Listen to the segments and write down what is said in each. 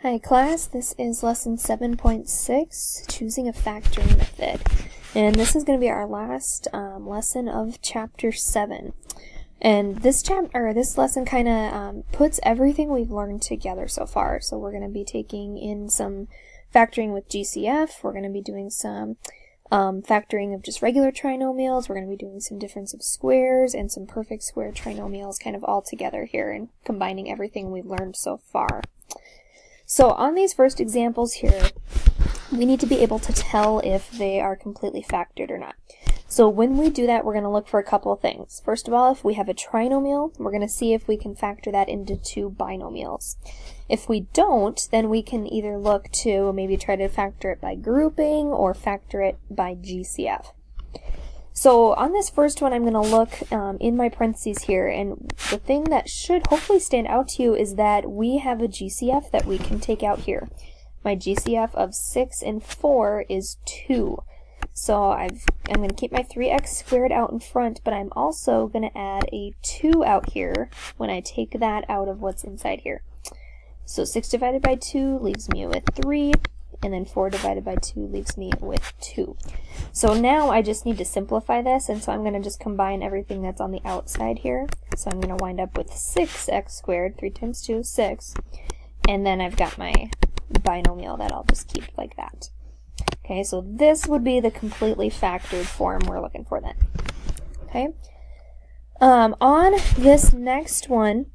Hi class, this is lesson 7.6, choosing a factoring method. And this is going to be our last lesson of chapter 7. And this lesson kind of puts everything we've learned together so far. So we're going to be taking in some factoring with GCF, we're going to be doing some factoring of just regular trinomials, we're going to be doing some difference of squares and some perfect square trinomials kind of all together here and combining everything we've learned so far. So on these first examples here, we need to be able to tell if they are completely factored or not. So when we do that, we're going to look for a couple of things. First of all, if we have a trinomial, we're going to see if we can factor that into two binomials. If we don't, then we can either look to maybe try to factor it by grouping or factor it by GCF. So on this first one, I'm going to look in my parentheses here, and the thing that should hopefully stand out to you is that we have a GCF that we can take out here. My GCF of 6 and 4 is 2. So I'm going to keep my 3x squared out in front, but I'm also going to add a 2 out here when I take that out of what's inside here. So 6 divided by 2 leaves me with 3. And then 4 divided by 2 leaves me with 2. So now I just need to simplify this, and so I'm going to just combine everything that's on the outside here. So I'm going to wind up with 6x squared, 3 times 2 is 6, and then I've got my binomial that I'll just keep like that. Okay, so this would be the completely factored form we're looking for then. Okay, on this next one,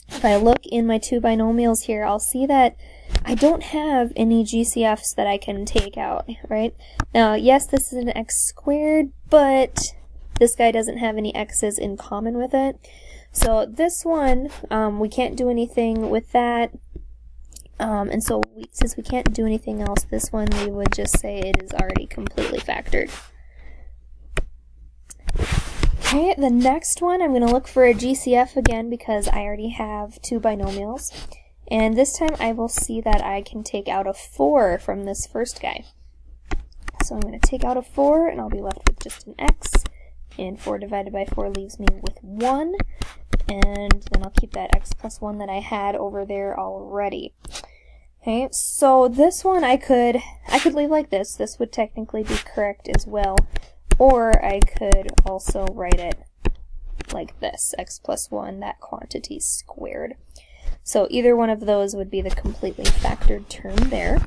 if I look in my two binomials here, I'll see that I don't have any GCFs that I can take out, right? Now, yes, this is an x squared, but this guy doesn't have any x's in common with it. So this one, we can't do anything with that. And so since we can't do anything else, this one we would just say it is already completely factored. Okay, the next one, I'm going to look for a GCF again because I already have two binomials. And this time I will see that I can take out a 4 from this first guy. So I'm going to take out a 4 and I'll be left with just an x. And 4 divided by 4 leaves me with 1. And then I'll keep that x plus 1 that I had over there already. Okay, so this one I could leave like this. This would technically be correct as well. Or I could also write it like this, x plus 1, that quantity squared. So either one of those would be the completely factored term there.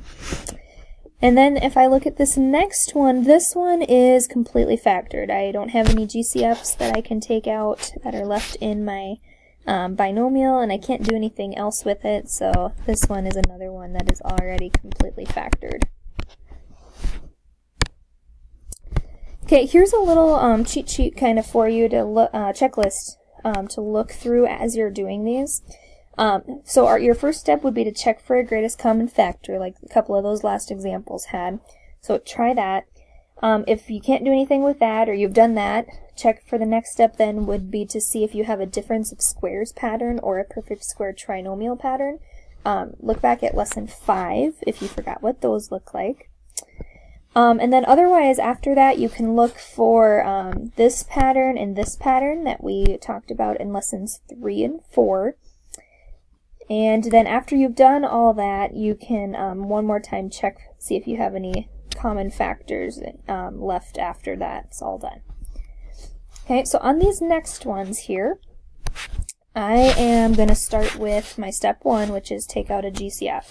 And then if I look at this next one, this one is completely factored. I don't have any GCFs that I can take out that are left in my binomial, and I can't do anything else with it, so this one is another one that is already completely factored. Okay, here's a little cheat sheet kind of for you to checklist to look through as you're doing these. So your first step would be to check for a greatest common factor, like a couple of those last examples had. So try that. If you can't do anything with that, or you've done that, check for the next step then would be to see if you have a difference of squares pattern or a perfect square trinomial pattern. Look back at lesson 5 if you forgot what those look like. And then otherwise, after that, you can look for this pattern and this pattern that we talked about in lessons 3 and 4. And then after you've done all that, you can one more time check, see if you have any common factors left after that's all done. Okay, so on these next ones here, I am going to start with my step 1, which is take out a GCF.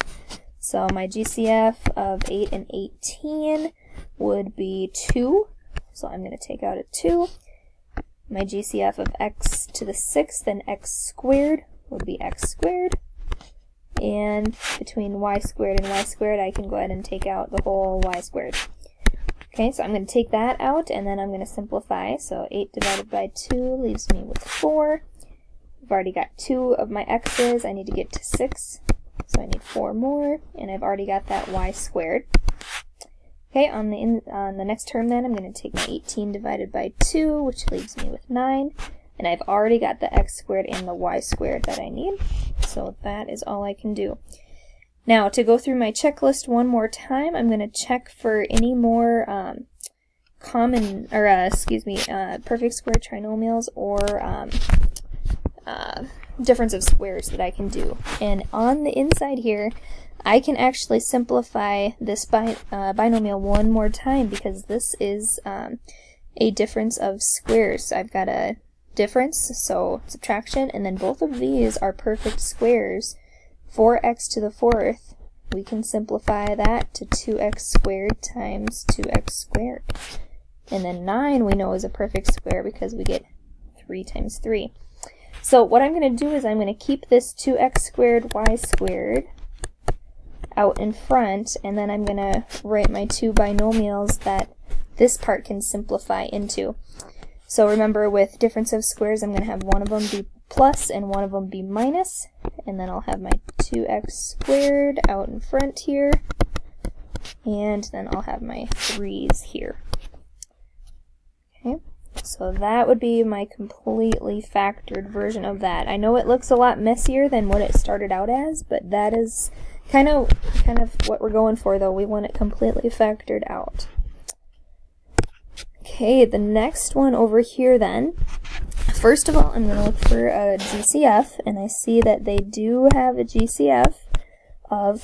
So my GCF of 8 and 18 would be 2, so I'm going to take out a 2. My GCF of x to the 6th and x squared would be x squared. And between y squared and y squared, I can go ahead and take out the whole y squared. Okay, so I'm going to take that out, and then I'm going to simplify. So 8 divided by 2 leaves me with 4. I've already got 2 of my x's. I need to get to 6, so I need 4 more, and I've already got that y squared. Okay, on the next term then, I'm going to take my 18 divided by 2, which leaves me with 9. And I've already got the x squared and the y squared that I need. So that is all I can do. Now, to go through my checklist one more time, I'm going to check for any more perfect square trinomials or difference of squares that I can do. And on the inside here, I can actually simplify this binomial one more time, because this is a difference of squares. I've got a difference, so subtraction, and then both of these are perfect squares. 4x to the fourth, we can simplify that to 2x squared times 2x squared. And then 9 we know is a perfect square because we get 3 times 3. So what I'm going to do is I'm going to keep this 2x squared y squared out in front, and then I'm going to write my two binomials that this part can simplify into. So remember, with difference of squares, I'm going to have one of them be plus and one of them be minus, and then I'll have my 2x squared out in front here, and then I'll have my 3's here. Okay, so that would be my completely factored version of that. I know it looks a lot messier than what it started out as, but that is kind of what we're going for, though. We want it completely factored out. Okay, the next one over here then. First of all, I'm going to look for a GCF, and I see that they do have a GCF of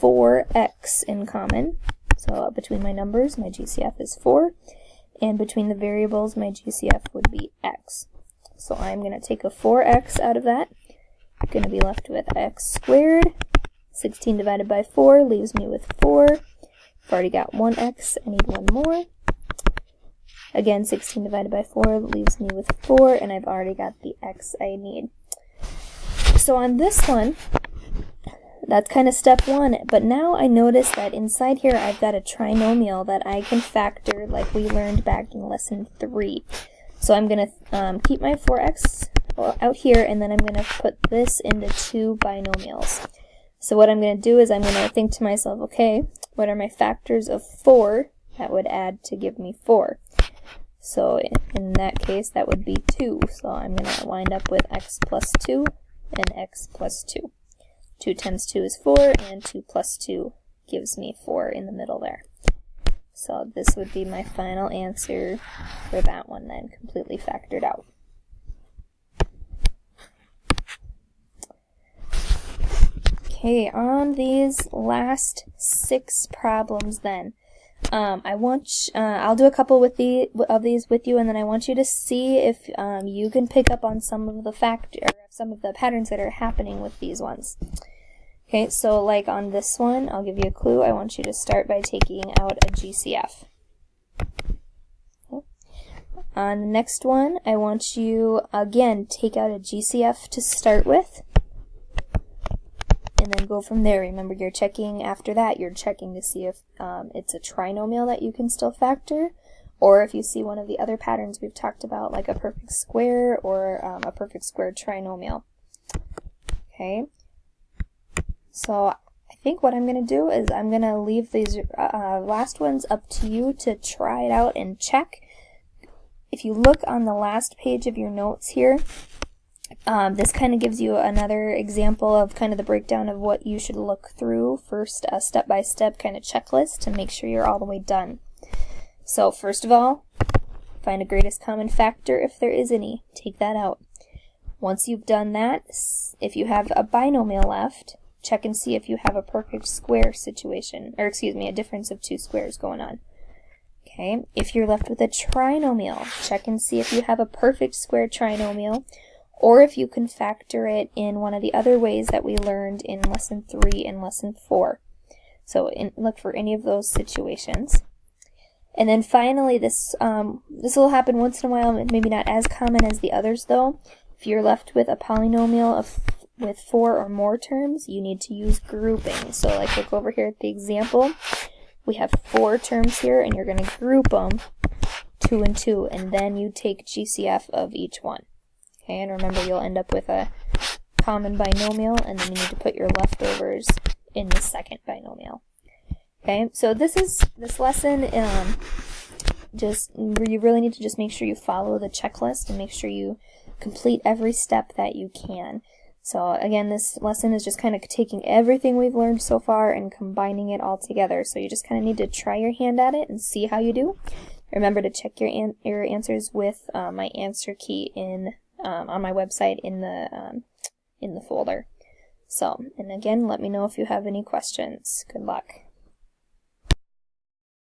4x in common. So between my numbers, my GCF is 4, and between the variables, my GCF would be x. So I'm going to take a 4x out of that. I'm going to be left with x squared. 16 divided by 4 leaves me with 4. I've already got 1x, I need one more. Again, 16 divided by 4 leaves me with 4, and I've already got the x I need. So on this one, that's kind of step one, but now I notice that inside here I've got a trinomial that I can factor like we learned back in lesson 3. So I'm going to keep my 4x out here, and then I'm going to put this into two binomials. So what I'm going to do is I'm going to think to myself, okay, what are my factors of 4 that would add to give me 4? So in that case, that would be 2. So I'm going to wind up with x plus 2 and x plus 2. 2 times 2 is 4, and 2 plus 2 gives me 4 in the middle there. So this would be my final answer for that one then, completely factored out. Okay, on these last 6 problems then, I'll do a couple of these with you, and then I want you to see if you can pick up on some of the patterns that are happening with these ones. Okay, so like on this one, I'll give you a clue. I want you to start by taking out a GCF. Okay. On the next one, I want you, again, take out a GCF to start with, and then go from there. Remember, you're checking after that, you're checking to see if it's a trinomial that you can still factor, or if you see one of the other patterns we've talked about, like a perfect square or a perfect square trinomial. Okay, so I think what I'm going to do is I'm going to leave these last ones up to you to try it out and check. If you look on the last page of your notes here, this kind of gives you another example of kind of the breakdown of what you should look through. First, a step-by-step kind of checklist to make sure you're all the way done. So first of all, find a greatest common factor if there is any. Take that out. Once you've done that, if you have a binomial left, check and see if you have a perfect square situation, or excuse me, a difference of two squares going on. Okay, if you're left with a trinomial, check and see if you have a perfect square trinomial, or if you can factor it in one of the other ways that we learned in lesson 3 and lesson 4. So look for any of those situations. And then finally, this will happen once in a while, maybe not as common as the others though. If you're left with a polynomial with 4 or more terms, you need to use grouping. So like look over here at the example. We have 4 terms here, and you're going to group them 2 and 2, and then you take GCF of each one. Okay, and remember, you'll end up with a common binomial, and then you need to put your leftovers in the second binomial. Okay, so this lesson, you really need to just make sure you follow the checklist and make sure you complete every step that you can. So again, this lesson is just kind of taking everything we've learned so far and combining it all together. So you just kind of need to try your hand at it and see how you do. Remember to check your answers with my answer key on my website in the in the folder. So, and again, let me know if you have any questions. Good luck.